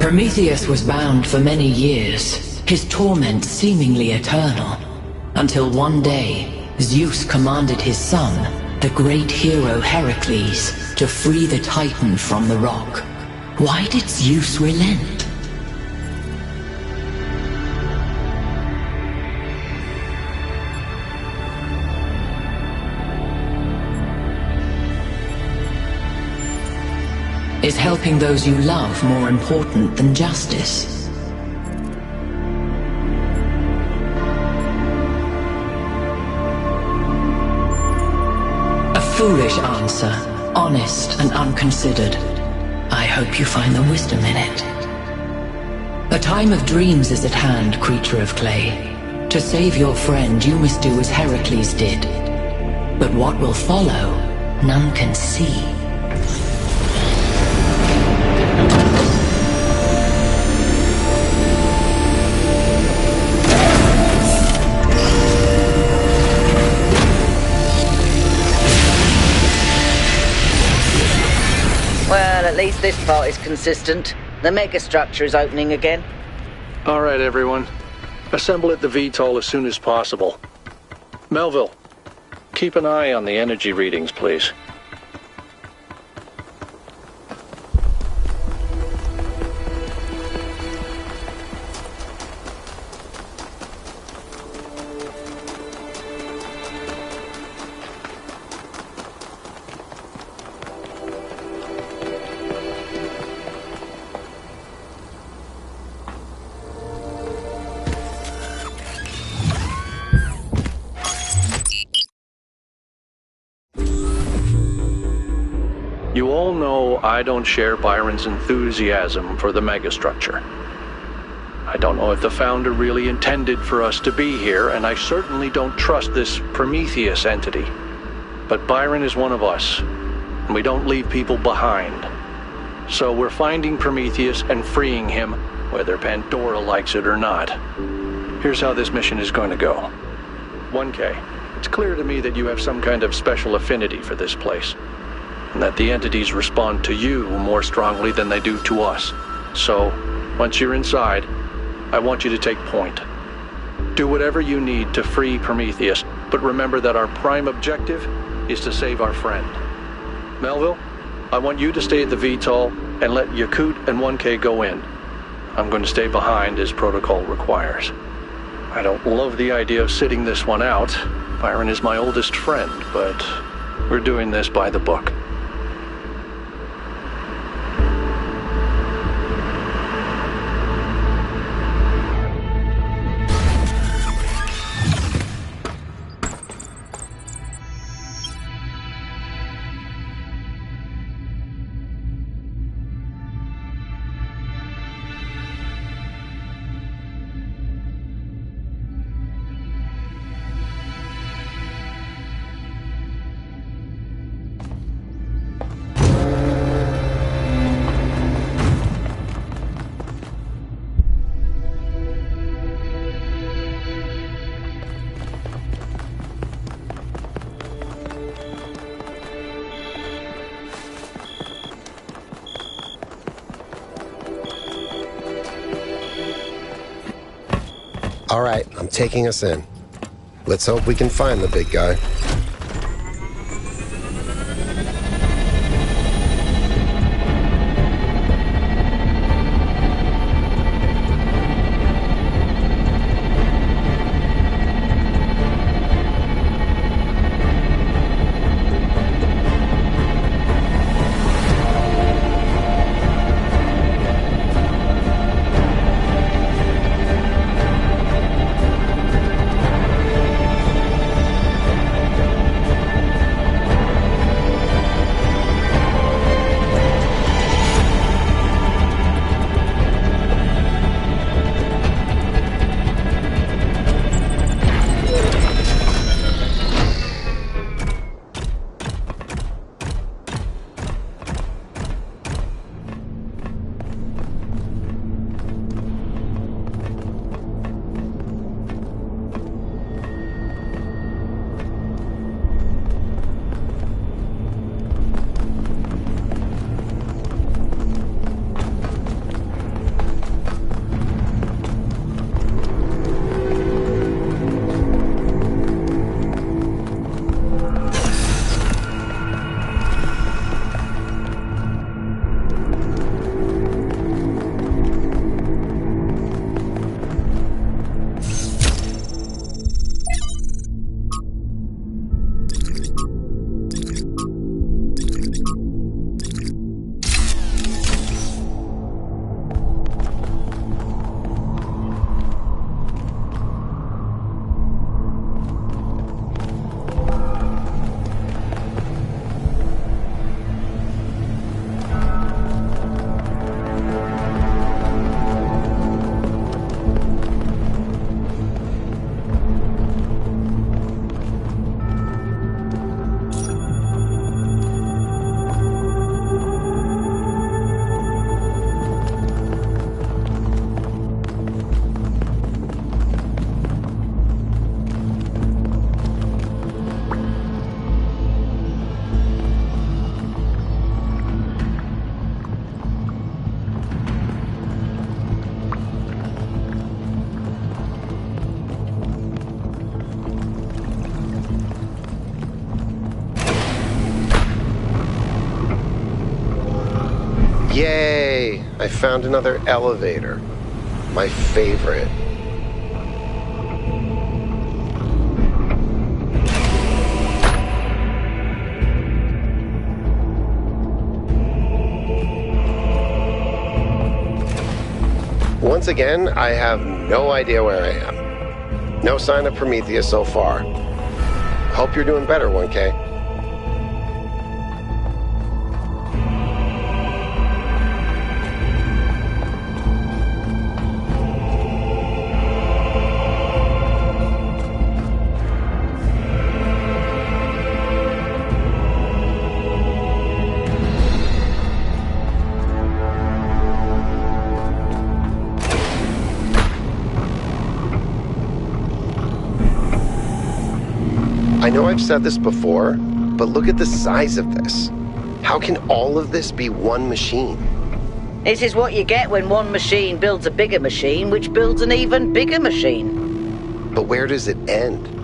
Prometheus was bound for many years, his torment seemingly eternal, until one day, Zeus commanded his son, the great hero Heracles, to free the Titan from the rock. Why did Zeus relent? Is helping those you love more important than justice? A foolish answer, honest and unconsidered. I hope you find the wisdom in it. A time of dreams is at hand, creature of clay. To save your friend, you must do as Heracles did. But what will follow, none can see. Well, at least this part is consistent. The megastructure is opening again. All right, everyone. Assemble at the VTOL as soon as possible. Melville, keep an eye on the energy readings, please. You all know I don't share Byron's enthusiasm for the megastructure. I don't know if the Founder really intended for us to be here, and I certainly don't trust this Prometheus entity. But Byron is one of us, and we don't leave people behind. So we're finding Prometheus and freeing him, whether Pandora likes it or not. Here's how this mission is going to go. 1K, it's clear to me that you have some kind of special affinity for this place, and that the entities respond to you more strongly than they do to us. So, once you're inside, I want you to take point. Do whatever you need to free Prometheus, but remember that our prime objective is to save our friend. Melville, I want you to stay at the VTOL and let Yakut and 1K go in. I'm going to stay behind as protocol requires. I don't love the idea of sitting this one out. Byron is my oldest friend, but we're doing this by the book. All right, I'm taking us in. Let's hope we can find the big guy. Yay! I found another elevator. My favorite. Once again, I have no idea where I am. No sign of Prometheus so far. Hope you're doing better, 1K. I know I've said this before, but look at the size of this. How can all of this be one machine? This is what you get when one machine builds a bigger machine, which builds an even bigger machine. But where does it end?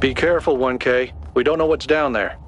Be careful, 1K. We don't know what's down there.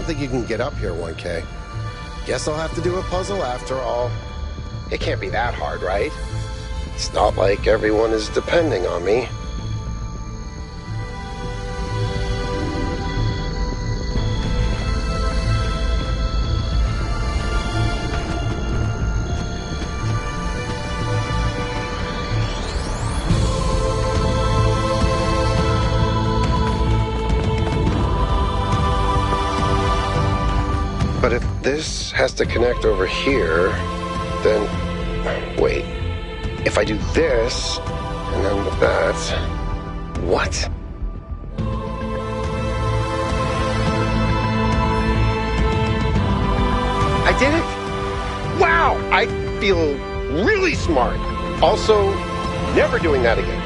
don't think you can get up here, 1K. Guess I'll have to do a puzzle after all. It can't be that hard, right? It's not like everyone is depending on me. But if this has to connect over here, then... Wait. If I do this, and then that... What? I did it! Wow! I feel really smart. Also, never doing that again.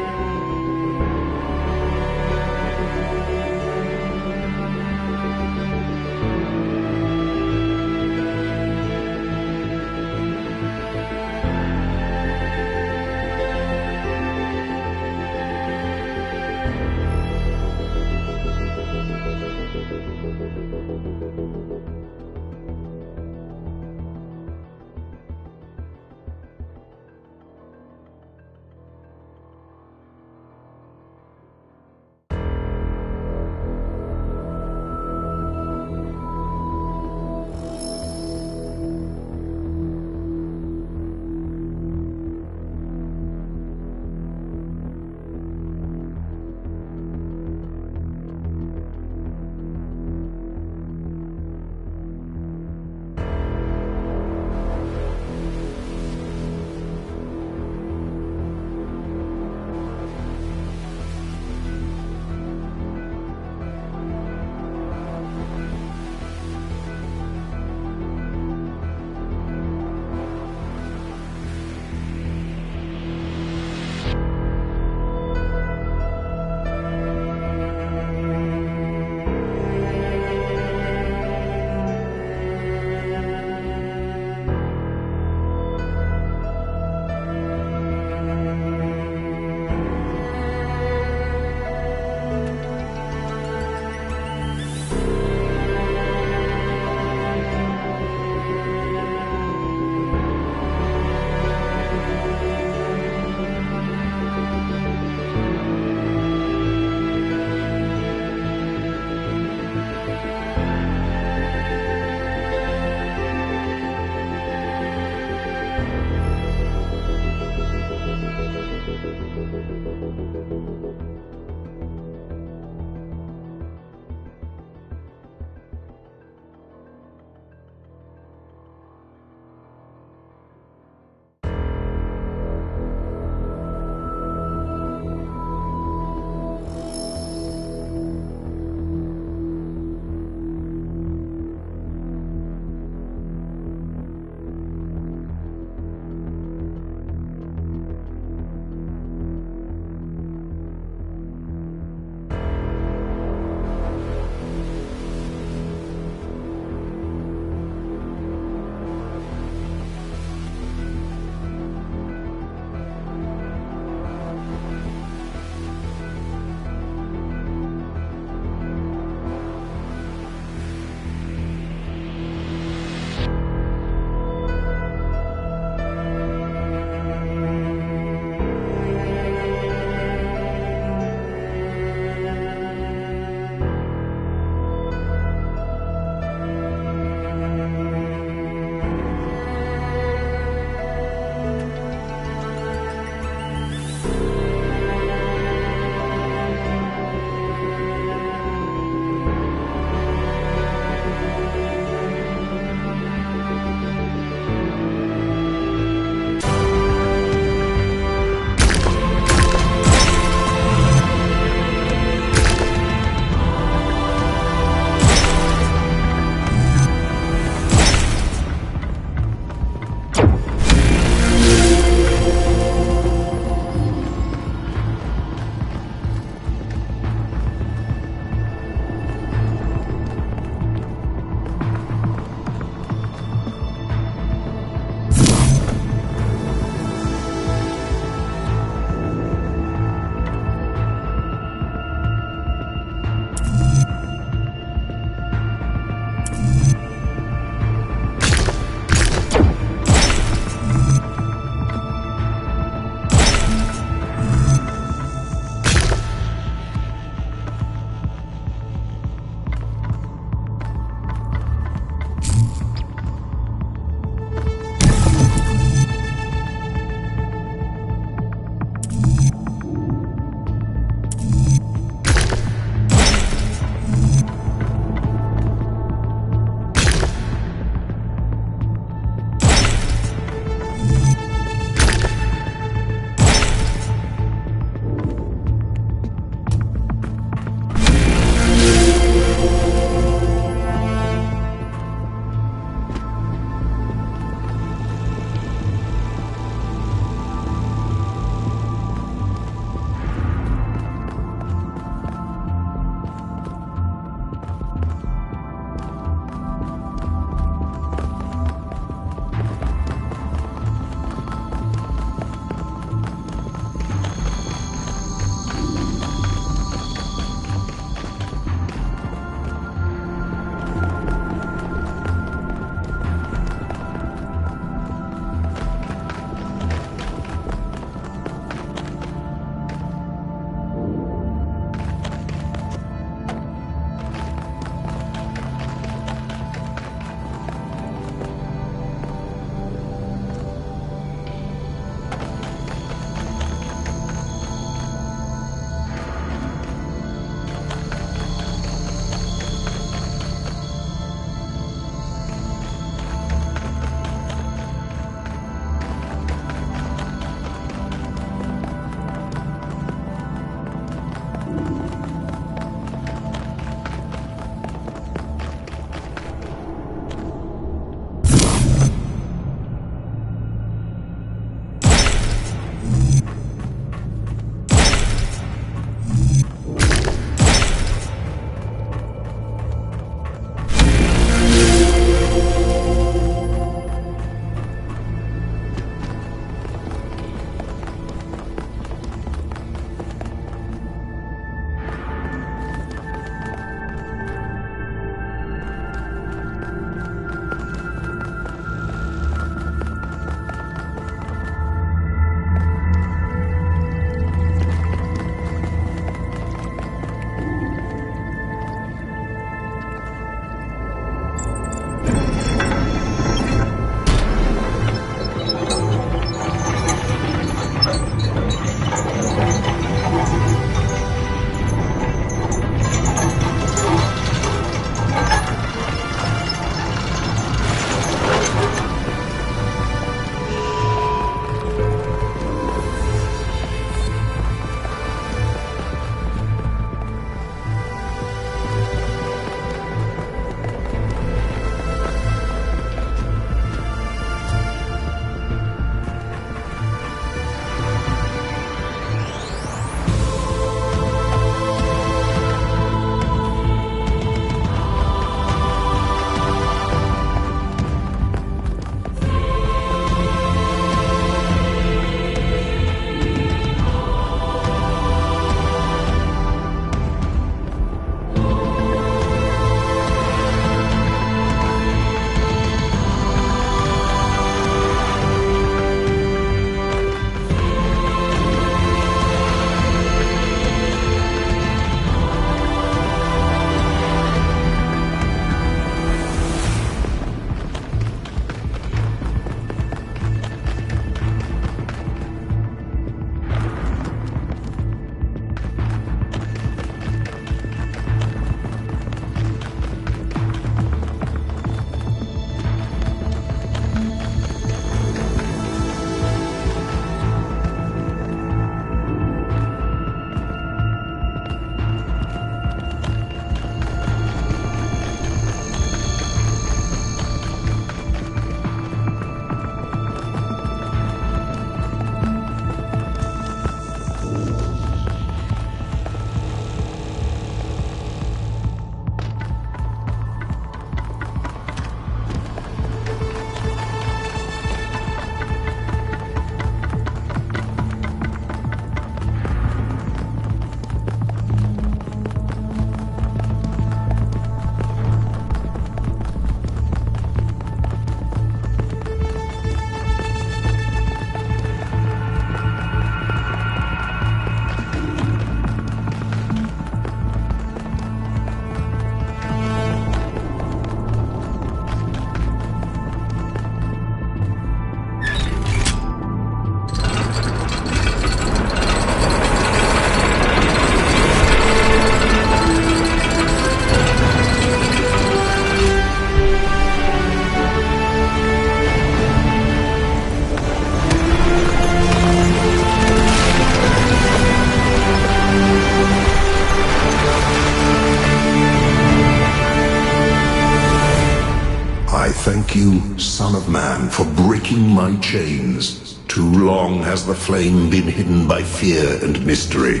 I thank you, Son of Man, for breaking my chains. Too long has the flame been hidden by fear and mystery.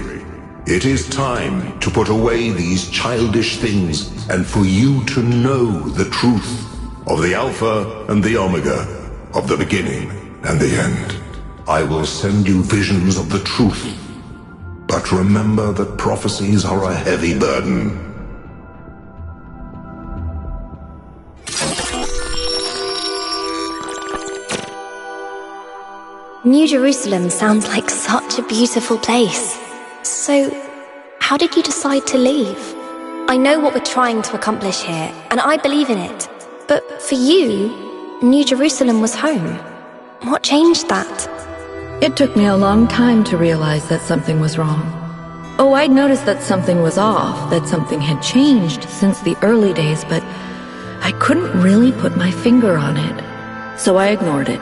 It is time to put away these childish things and for you to know the truth of the Alpha and the Omega, of the beginning and the end. I will send you visions of the truth, but remember that prophecies are a heavy burden. New Jerusalem sounds like such a beautiful place. So, how did you decide to leave? I know what we're trying to accomplish here, and I believe in it. But for you, New Jerusalem was home. What changed that? It took me a long time to realize that something was wrong. Oh, I'd noticed that something was off, that something had changed since the early days, but I couldn't really put my finger on it. So I ignored it.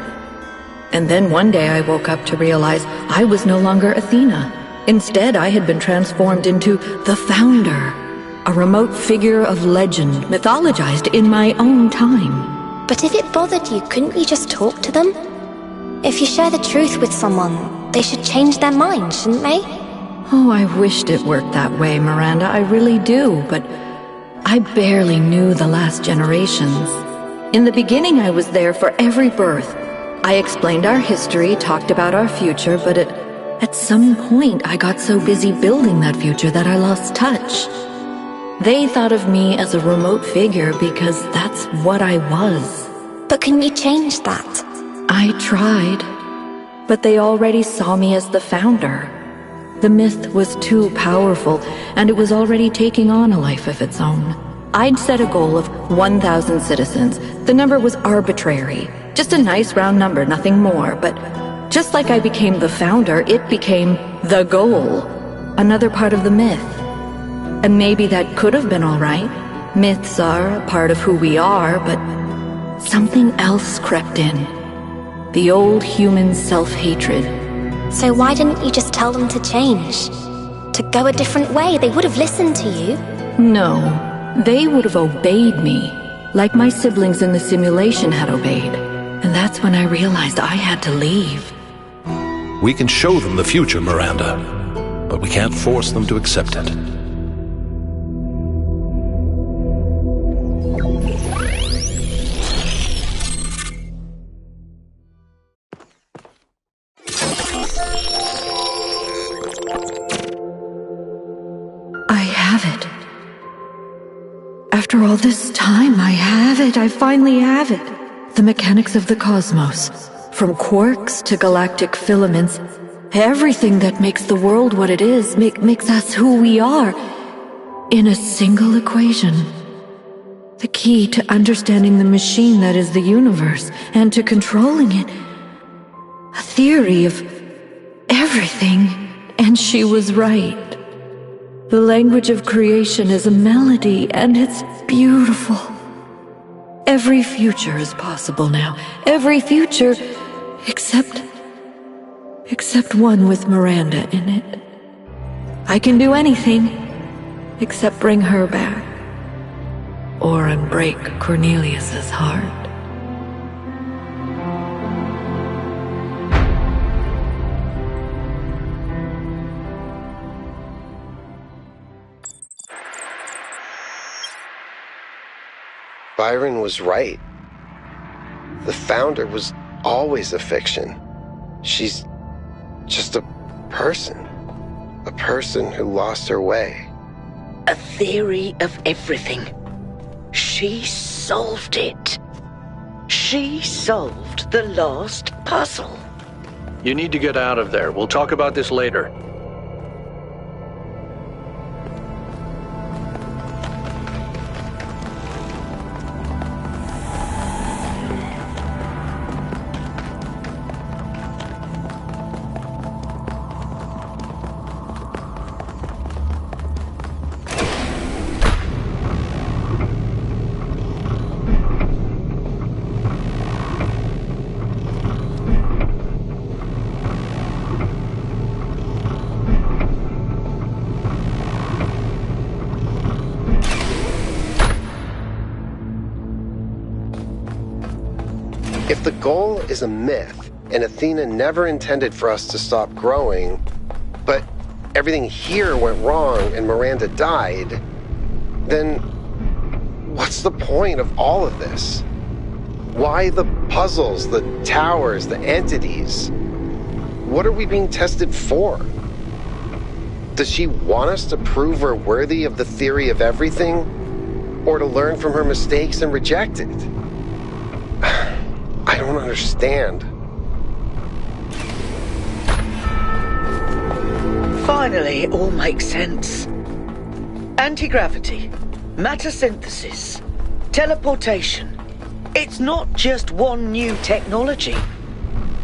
And then one day I woke up to realize I was no longer Athena. Instead, I had been transformed into the Founder, a remote figure of legend, mythologized in my own time. But if it bothered you, couldn't you just talk to them? If you share the truth with someone, they should change their mind, shouldn't they? Oh, I wished it worked that way, Miranda, I really do, but I barely knew the last generations. In the beginning, I was there for every birth. I explained our history, talked about our future, but at some point I got so busy building that future that I lost touch. They thought of me as a remote figure because that's what I was. But can you change that? I tried, but they already saw me as the Founder. The myth was too powerful, and it was already taking on a life of its own. I'd set a goal of 1,000 citizens. The number was arbitrary. Just a nice round number, nothing more. But just like I became the Founder, it became the goal. Another part of the myth. And maybe that could have been all right. Myths are a part of who we are, but something else crept in. The old human self-hatred. So why didn't you just tell them to change? To go a different way? They would have listened to you. No, they would have obeyed me, like my siblings in the simulation had obeyed. And that's when I realized I had to leave. We can show them the future, Miranda, but we can't force them to accept it. I have it. After all this time, I have it. I finally have it. The mechanics of the cosmos. From quarks to galactic filaments. Everything that makes the world what it is, makes us who we are. In a single equation. The key to understanding the machine that is the universe, and to controlling it. A theory of everything. And she was right. The language of creation is a melody, and it's beautiful. Every future is possible now. Every future, except one with Miranda in it. I can do anything, except bring her back. Or unbreak Cornelius's heart. Byron was right. The Founder was always a fiction. She's just a person who lost her way. A theory of everything. She solved it. She solved the last puzzle. You need to get out of there. We'll talk about this later. If the goal is a myth, and Athena never intended for us to stop growing, but everything here went wrong and Miranda died, then what's the point of all of this? Why the puzzles, the towers, the entities? What are we being tested for? Does she want us to prove we're worthy of the theory of everything? Or to learn from her mistakes and reject it? I don't understand. Finally, it all makes sense. Anti-gravity, matter synthesis, teleportation. It's not just one new technology.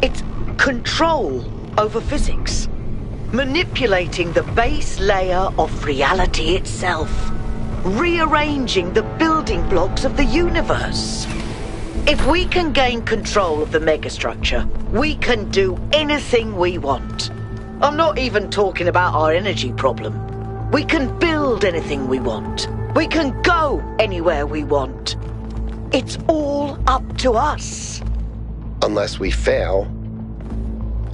It's control over physics. Manipulating the base layer of reality itself. Rearranging the building blocks of the universe. If we can gain control of the megastructure, we can do anything we want. I'm not even talking about our energy problem. We can build anything we want. We can go anywhere we want. It's all up to us. Unless we fail.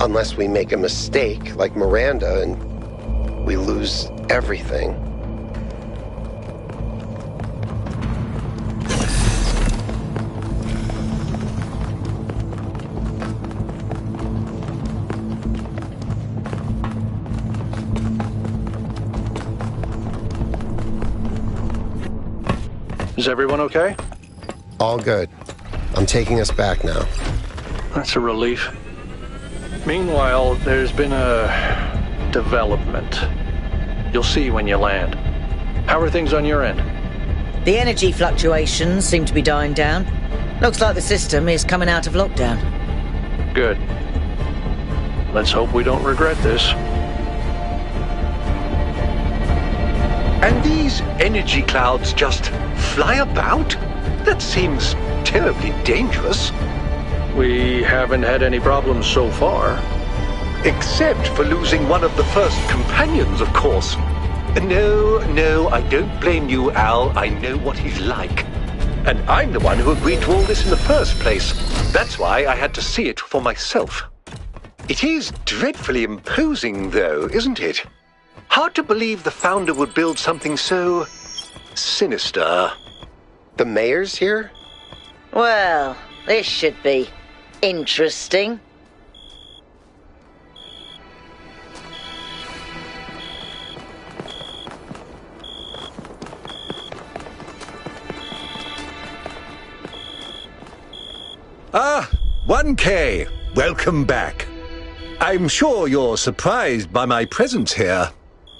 Unless we make a mistake like Miranda and we lose everything. Is everyone okay? All good. I'm taking us back now. That's a relief. Meanwhile, there's been a development. You'll see when you land. How are things on your end? The energy fluctuations seem to be dying down. Looks like the system is coming out of lockdown. Good. Let's hope we don't regret this. And these energy clouds just fly about? That seems terribly dangerous. We haven't had any problems so far. Except for losing one of the first companions, of course. No, I don't blame you, Al. I know what he's like. And I'm the one who agreed to all this in the first place. That's why I had to see it for myself. It is dreadfully imposing, though, isn't it? Hard to believe the founder would build something so sinister. The mayor's here? Well, this should be interesting. Ah, 1K. Welcome back. I'm sure you're surprised by my presence here.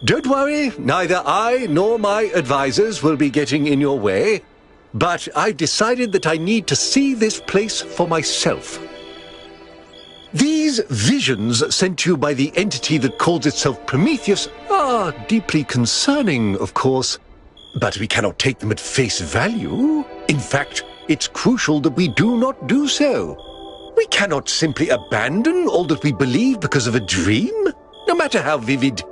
Don't worry, neither I nor my advisors will be getting in your way. But I decided that I need to see this place for myself. These visions sent you by the entity that calls itself Prometheus are deeply concerning, of course. But we cannot take them at face value. In fact, it's crucial that we do not do so. We cannot simply abandon all that we believe because of a dream, no matter how vivid.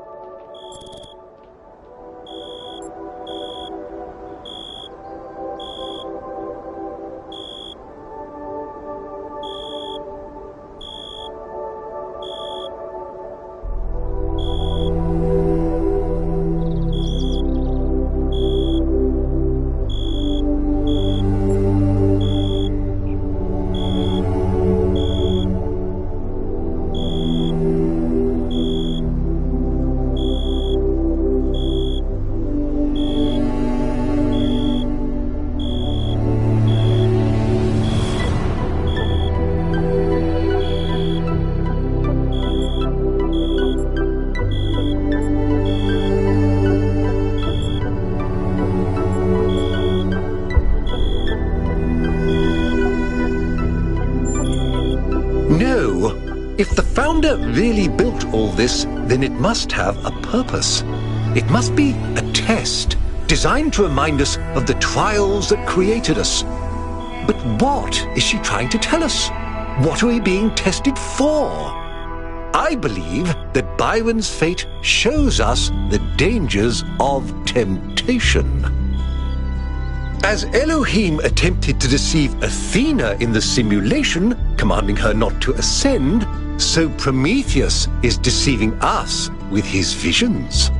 If the founder really built all this, then it must have a purpose. It must be a test, designed to remind us of the trials that created us. But what is she trying to tell us? What are we being tested for? I believe that Byron's fate shows us the dangers of temptation. As Elohim attempted to deceive Athena in the simulation, commanding her not to ascend, so Prometheus is deceiving us with his visions.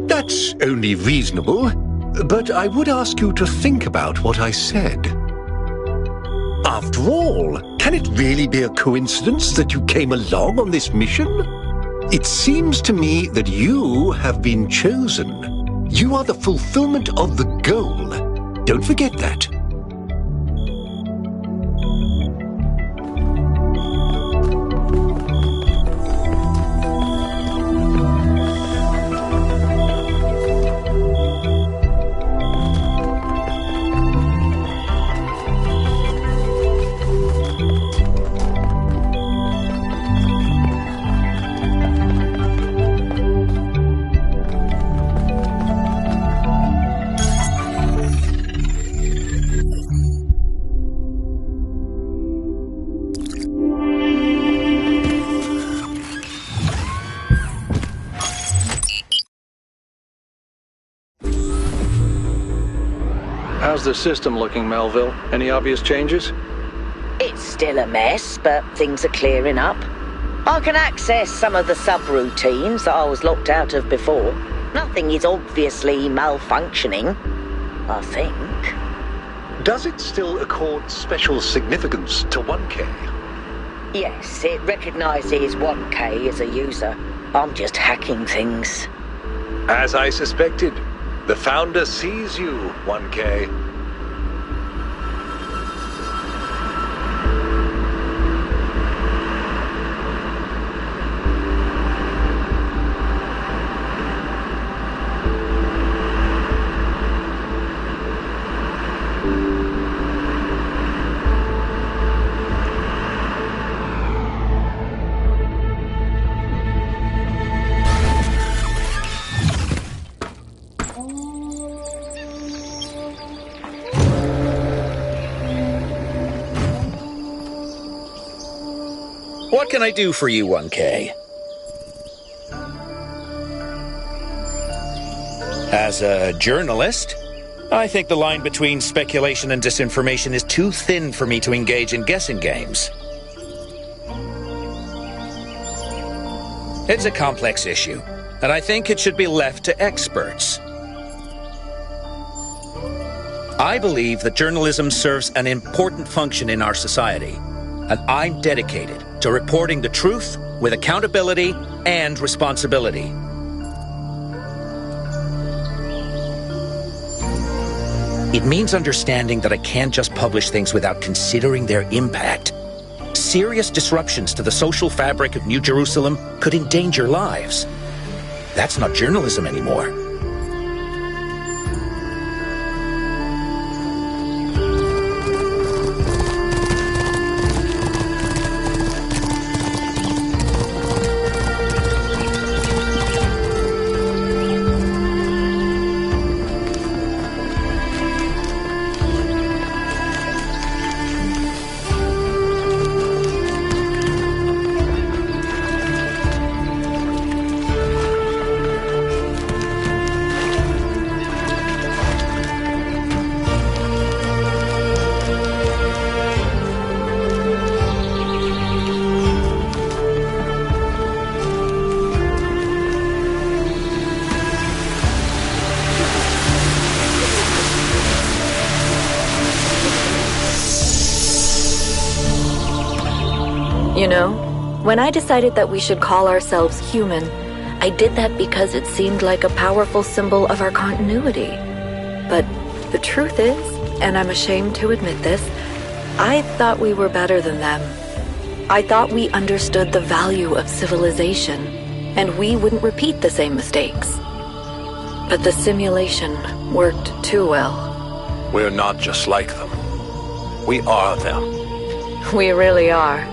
That's only reasonable, but I would ask you to think about what I said. After all, can it really be a coincidence that you came along on this mission? It seems to me that you have been chosen. You are the fulfillment of the goal. Don't forget that. How's the system looking, Melville? Any obvious changes? It's still a mess, but things are clearing up. I can access some of the subroutines that I was locked out of before. Nothing is obviously malfunctioning, I think. Does it still accord special significance to 1K? Yes, it recognizes 1K as a user. I'm just hacking things. As I suspected, the Founder sees you, 1K. What can I do for you, 1K? As a journalist, I think the line between speculation and disinformation is too thin for me to engage in guessing games. It's a complex issue, and I think it should be left to experts. I believe that journalism serves an important function in our society, and I'm dedicated to reporting the truth with accountability and responsibility. It means understanding that I can't just publish things without considering their impact. Serious disruptions to the social fabric of New Jerusalem could endanger lives. That's not journalism anymore. You know, when I decided that we should call ourselves human, I did that because it seemed like a powerful symbol of our continuity. But the truth is, and I'm ashamed to admit this, I thought we were better than them. I thought we understood the value of civilization, and we wouldn't repeat the same mistakes. But the simulation worked too well. We're not just like them. We are them. We really are.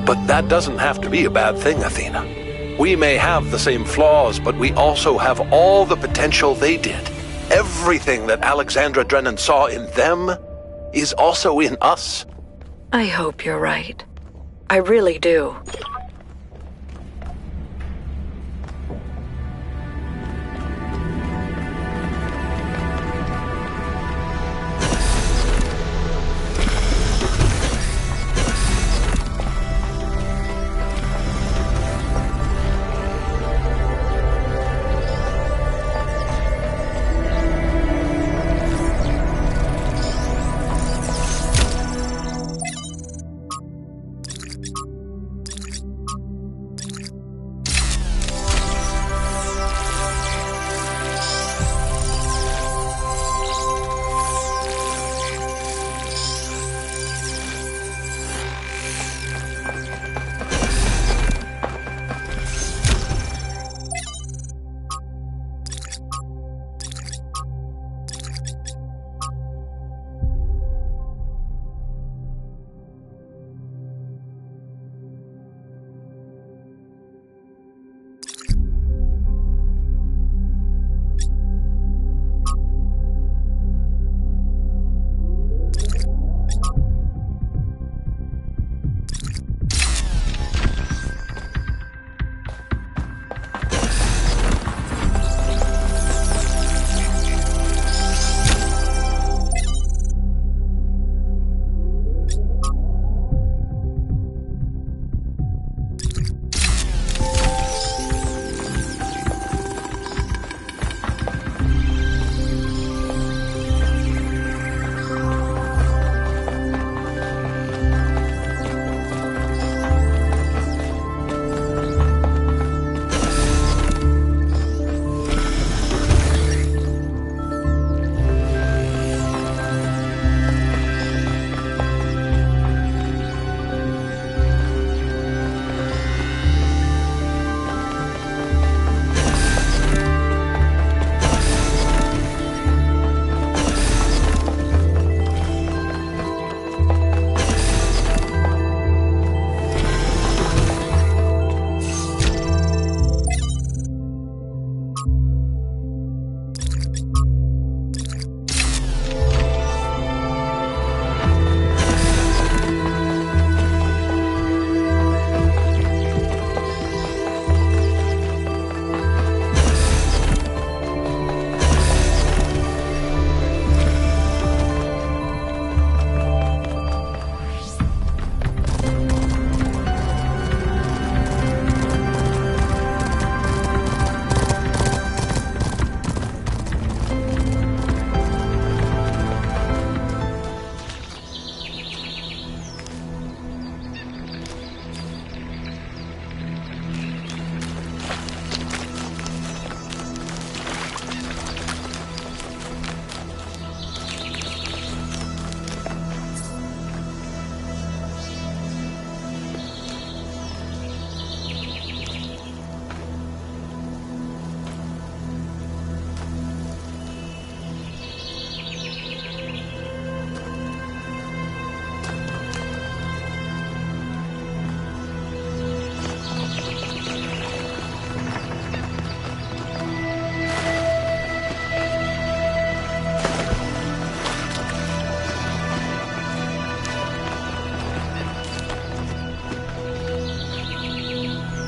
But that doesn't have to be a bad thing, Athena. We may have the same flaws, but we also have all the potential they did. Everything that Alexandra Drennan saw in them is also in us. I hope you're right. I really do.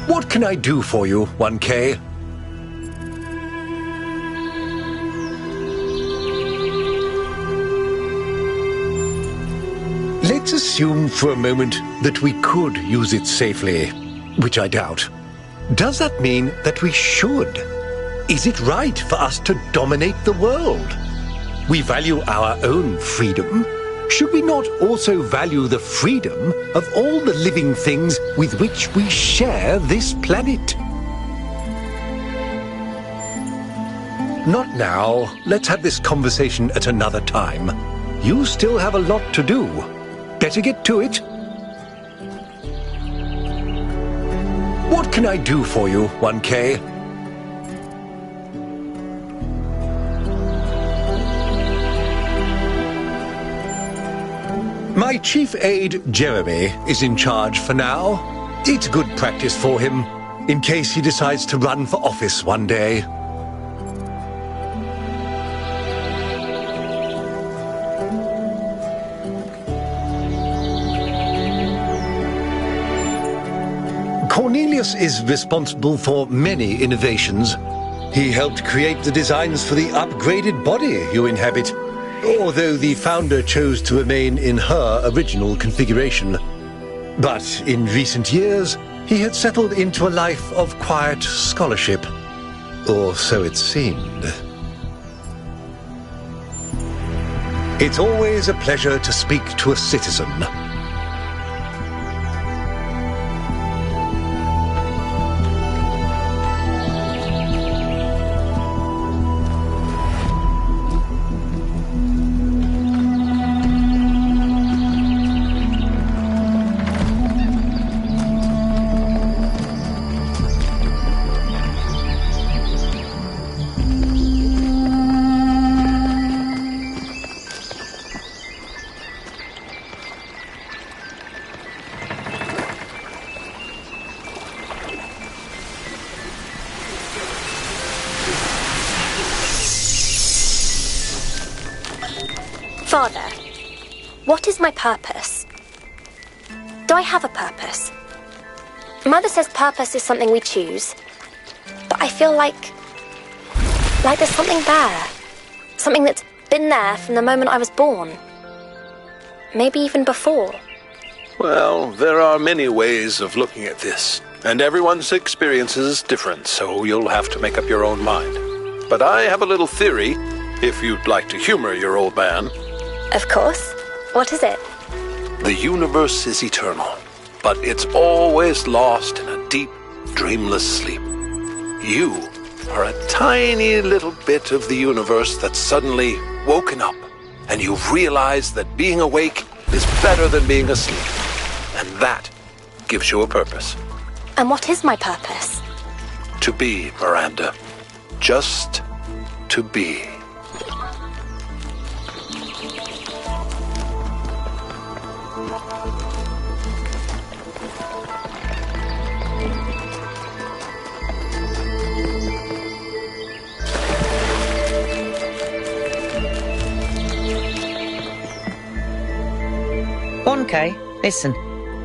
What can I do for you, 1K? Let's assume for a moment that we could use it safely, which I doubt. Does that mean that we should? Is it right for us to dominate the world? We value our own freedom. Should we not also value the freedom of all the living things with which we share this planet? Not now. Let's have this conversation at another time. You still have a lot to do. Better get to it. What can I do for you, 1K? My chief aide, Jeremy, is in charge for now. It's good practice for him, in case he decides to run for office one day. Cornelius is responsible for many innovations. He helped create the designs for the upgraded body you inhabit, although the founder chose to remain in her original configuration. But in recent years, he had settled into a life of quiet scholarship. Or so it seemed. It's always a pleasure to speak to a citizen. Father, what is my purpose? Do I have a purpose? Mother says purpose is something we choose, but I feel like there's something there. Something that's been there from the moment I was born. Maybe even before. Well, there are many ways of looking at this, and everyone's experience is different, so you'll have to make up your own mind. But I have a little theory, if you'd like to humor your old man. Of course. What is it? The universe is eternal, but it's always lost in a deep, dreamless sleep. You are a tiny little bit of the universe that's suddenly woken up, and you've realized that being awake is better than being asleep. And that gives you a purpose. And what is my purpose? To be, Miranda. Just to be. Okay, listen,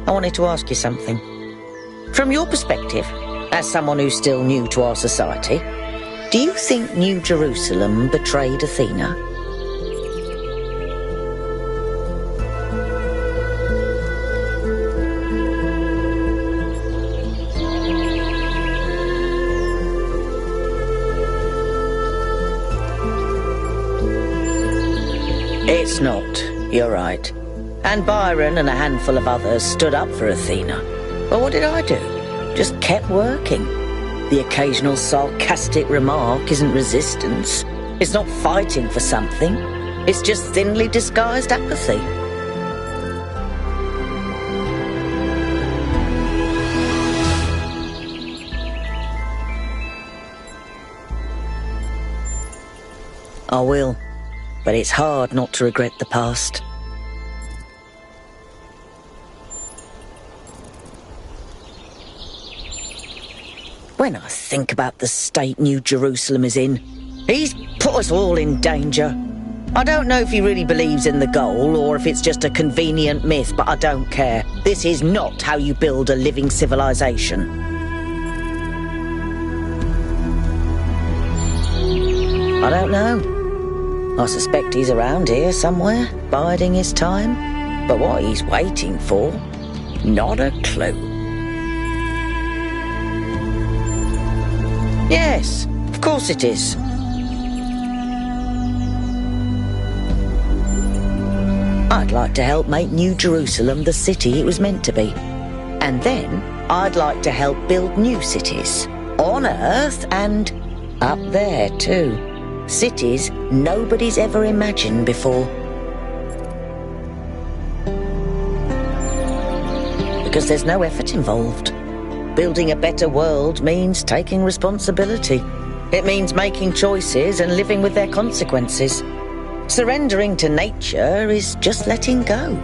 I wanted to ask you something. From your perspective, as someone who's still new to our society, do you think New Jerusalem betrayed Athena? It's not, you're right. And Byron and a handful of others stood up for Athena. Well, what did I do? Just kept working. The occasional sarcastic remark isn't resistance. It's not fighting for something. It's just thinly disguised apathy. I will, but it's hard not to regret the past. When I think about the state New Jerusalem is in, he's put us all in danger. I don't know if he really believes in the goal or if it's just a convenient myth, but I don't care. This is not how you build a living civilization. I don't know. I suspect he's around here somewhere, biding his time. But what he's waiting for, not a clue. Yes, of course it is. I'd like to help make New Jerusalem the city it was meant to be. And then I'd like to help build new cities. On Earth and up there too. Cities nobody's ever imagined before. Because there's no effort involved. Building a better world means taking responsibility. It means making choices and living with their consequences. Surrendering to nature is just letting go.